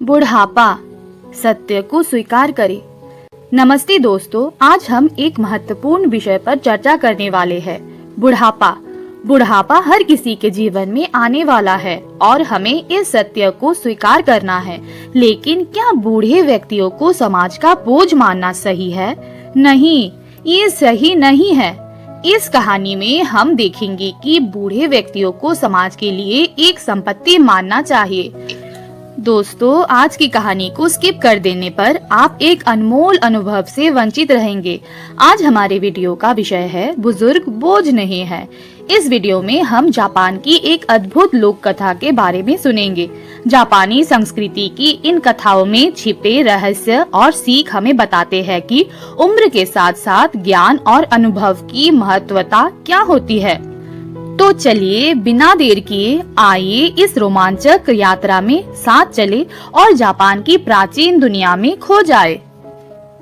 बुढ़ापा, सत्य को स्वीकार करें। नमस्ते दोस्तों, आज हम एक महत्वपूर्ण विषय पर चर्चा करने वाले हैं, बुढ़ापा। बुढ़ापा हर किसी के जीवन में आने वाला है और हमें इस सत्य को स्वीकार करना है। लेकिन क्या बूढ़े व्यक्तियों को समाज का बोझ मानना सही है? नहीं, ये सही नहीं है। इस कहानी में हम देखेंगे कि बूढ़े व्यक्तियों को समाज के लिए एक संपत्ति मानना चाहिए। दोस्तों, आज की कहानी को स्किप कर देने पर आप एक अनमोल अनुभव से वंचित रहेंगे। आज हमारे वीडियो का विषय है, बुजुर्ग बोझ नहीं है। इस वीडियो में हम जापान की एक अद्भुत लोक कथा के बारे में सुनेंगे। जापानी संस्कृति की इन कथाओं में छिपे रहस्य और सीख हमें बताते हैं कि उम्र के साथ साथ ज्ञान और अनुभव की महत्वता क्या होती है। तो चलिए बिना देर किए आइए इस रोमांचक यात्रा में साथ चले और जापान की प्राचीन दुनिया में खो जाए।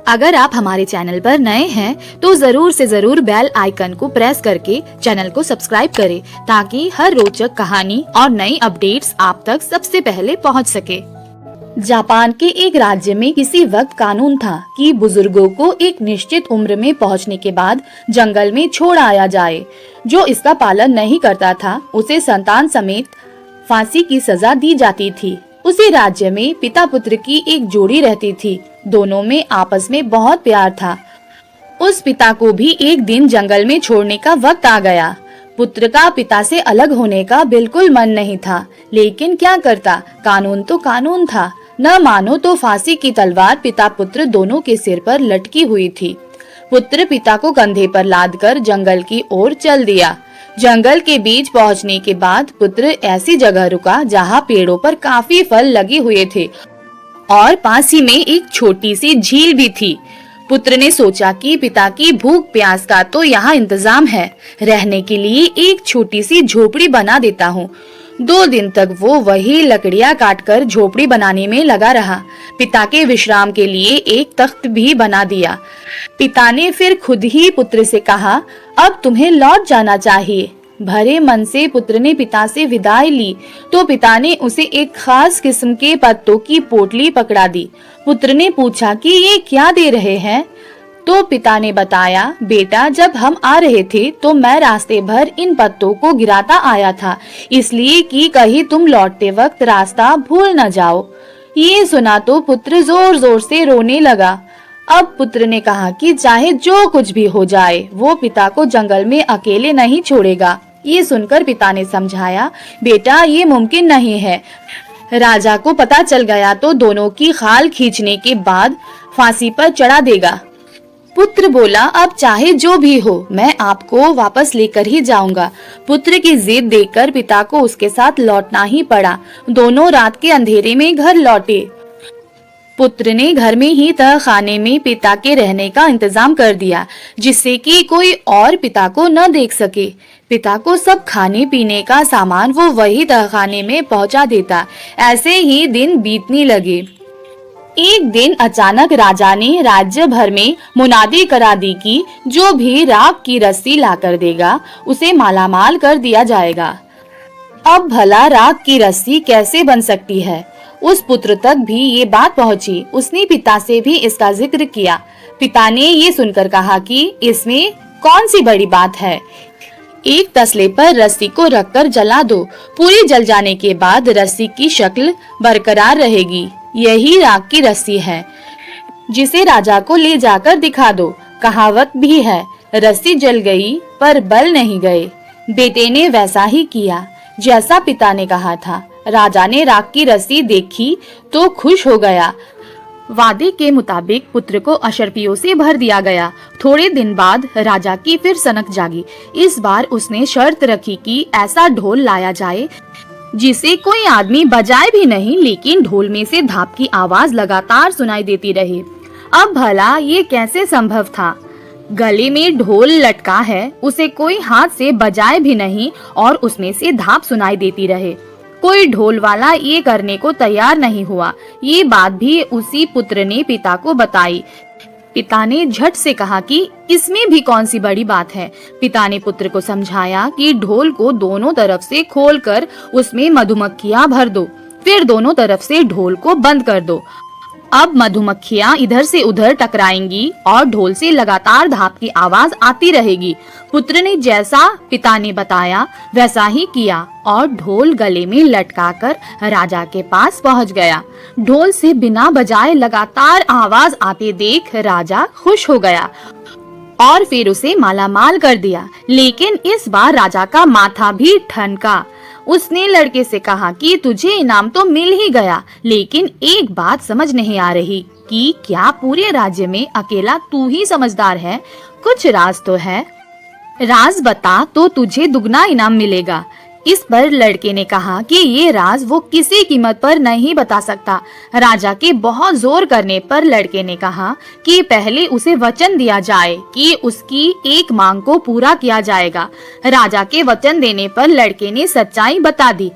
अगर आप हमारे चैनल पर नए हैं तो जरूर से जरूर बेल आइकन को प्रेस करके चैनल को सब्सक्राइब करें ताकि हर रोचक कहानी और नई अपडेट्स आप तक सबसे पहले पहुंच सके। जापान के एक राज्य में किसी वक्त कानून था कि बुजुर्गों को एक निश्चित उम्र में पहुंचने के बाद जंगल में छोड़ आया जाए। जो इसका पालन नहीं करता था उसे संतान समेत फांसी की सजा दी जाती थी। उसी राज्य में पिता पुत्र की एक जोड़ी रहती थी। दोनों में आपस में बहुत प्यार था। उस पिता को भी एक दिन जंगल में छोड़ने का वक्त आ गया। पुत्र का पिता से अलग होने का बिल्कुल मन नहीं था, लेकिन क्या करता, कानून तो कानून था। न मानो तो फांसी की तलवार पिता पुत्र दोनों के सिर पर लटकी हुई थी। पुत्र पिता को कंधे पर लादकर जंगल की ओर चल दिया। जंगल के बीच पहुंचने के बाद पुत्र ऐसी जगह रुका जहां पेड़ों पर काफी फल लगे हुए थे और पास ही में एक छोटी सी झील भी थी। पुत्र ने सोचा कि पिता की भूख प्यास का तो यहाँ इंतजाम है, रहने के लिए एक छोटी सी झोपड़ी बना देता हूँ। 2 दिन तक वो वही लकड़ियाँ काटकर झोपड़ी बनाने में लगा रहा। पिता के विश्राम के लिए एक तख्त भी बना दिया। पिता ने फिर खुद ही पुत्र से कहा, अब तुम्हें लौट जाना चाहिए। भरे मन से पुत्र ने पिता से विदाई ली तो पिता ने उसे एक खास किस्म के पत्तों की पोटली पकड़ा दी। पुत्र ने पूछा कि ये क्या दे रहे हैं? तो पिता ने बताया, बेटा, जब हम आ रहे थे तो मैं रास्ते भर इन पत्तों को गिराता आया था, इसलिए कि कहीं तुम लौटते वक्त रास्ता भूल न जाओ। ये सुना तो पुत्र जोर जोर से रोने लगा। अब पुत्र ने कहा कि चाहे जो कुछ भी हो जाए वो पिता को जंगल में अकेले नहीं छोड़ेगा। ये सुनकर पिता ने समझाया, बेटा, ये मुमकिन नहीं है। राजा को पता चल गया तो दोनों की खाल खींचने के बाद फांसी पर चढ़ा देगा। पुत्र बोला, अब चाहे जो भी हो मैं आपको वापस लेकर ही जाऊंगा। पुत्र की जिद देखकर पिता को उसके साथ लौटना ही पड़ा। दोनों रात के अंधेरे में घर लौटे। पुत्र ने घर में ही तहखाने में पिता के रहने का इंतजाम कर दिया, जिससे कि कोई और पिता को न देख सके। पिता को सब खाने पीने का सामान वो वही तहखाने में पहुंचा देता। ऐसे ही दिन बीतने लगे। एक दिन अचानक राजा ने राज्य भर में मुनादी करा दी कि जो भी राख की रस्सी लाकर देगा उसे मालामाल कर दिया जाएगा। अब भला राख की रस्सी कैसे बन सकती है? उस पुत्र तक भी ये बात पहुंची। उसने पिता से भी इसका जिक्र किया। पिता ने ये सुनकर कहा कि इसमें कौन सी बड़ी बात है, एक तसले पर रस्सी को रखकर जला दो। पूरी जल जाने के बाद रस्सी की शक्ल बरकरार रहेगी। यही राख की रस्सी है, जिसे राजा को ले जाकर दिखा दो। कहावत भी है, रस्सी जल गई पर बल नहीं गए। बेटे ने वैसा ही किया जैसा पिता ने कहा था। राजा ने राख की रस्सी देखी तो खुश हो गया। वादे के मुताबिक पुत्र को अशर्फियों से भर दिया गया। थोड़े दिन बाद राजा की फिर सनक जागी। इस बार उसने शर्त रखी कि ऐसा ढोल लाया जाए जिसे कोई आदमी बजाए भी नहीं, लेकिन ढोल में से धाप की आवाज लगातार सुनाई देती रही। अब भला ये कैसे संभव था? गले में ढोल लटका है, उसे कोई हाथ से बजाए भी नहीं और उसमें से धाप सुनाई देती रहे। कोई ढोल वाला ये करने को तैयार नहीं हुआ। ये बात भी उसी पुत्र ने पिता को बताई। पिता ने झट से कहा कि इसमें भी कौन सी बड़ी बात है। पिता ने पुत्र को समझाया कि ढोल को दोनों तरफ से खोलकर उसमें मधुमक्खियां भर दो। फिर दोनों तरफ से ढोल को बंद कर दो। अब मधुमक्खियां इधर से उधर टकराएंगी और ढोल से लगातार धाप की आवाज आती रहेगी। पुत्र ने जैसा पिता ने बताया वैसा ही किया और ढोल गले में लटकाकर राजा के पास पहुंच गया। ढोल से बिना बजाए लगातार आवाज आते देख राजा खुश हो गया और फिर उसे मालामाल कर दिया। लेकिन इस बार राजा का माथा भी ठनका। उसने लड़के से कहा कि तुझे इनाम तो मिल ही गया, लेकिन एक बात समझ नहीं आ रही कि क्या पूरे राज्य में अकेला तू ही समझदार है? कुछ राज तो है, राज बता तो तुझे दुगना इनाम मिलेगा। इस पर लड़के ने कहा कि ये राज वो किसी कीमत पर नहीं बता सकता। राजा के बहुत जोर करने पर लड़के ने कहा कि पहले उसे वचन दिया जाए कि उसकी एक मांग को पूरा किया जाएगा। राजा के वचन देने पर लड़के ने सच्चाई बता दी,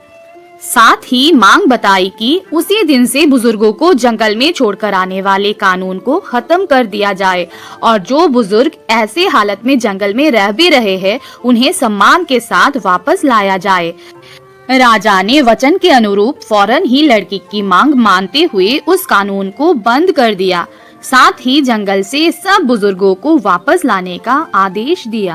साथ ही मांग बताई कि उसी दिन से बुजुर्गों को जंगल में छोड़कर आने वाले कानून को खत्म कर दिया जाए और जो बुजुर्ग ऐसे हालत में जंगल में रह भी रहे हैं उन्हें सम्मान के साथ वापस लाया जाए। राजा ने वचन के अनुरूप फौरन ही लड़की की मांग मानते हुए उस कानून को बंद कर दिया। साथ ही जंगल से सब बुजुर्गों को वापस लाने का आदेश दिया।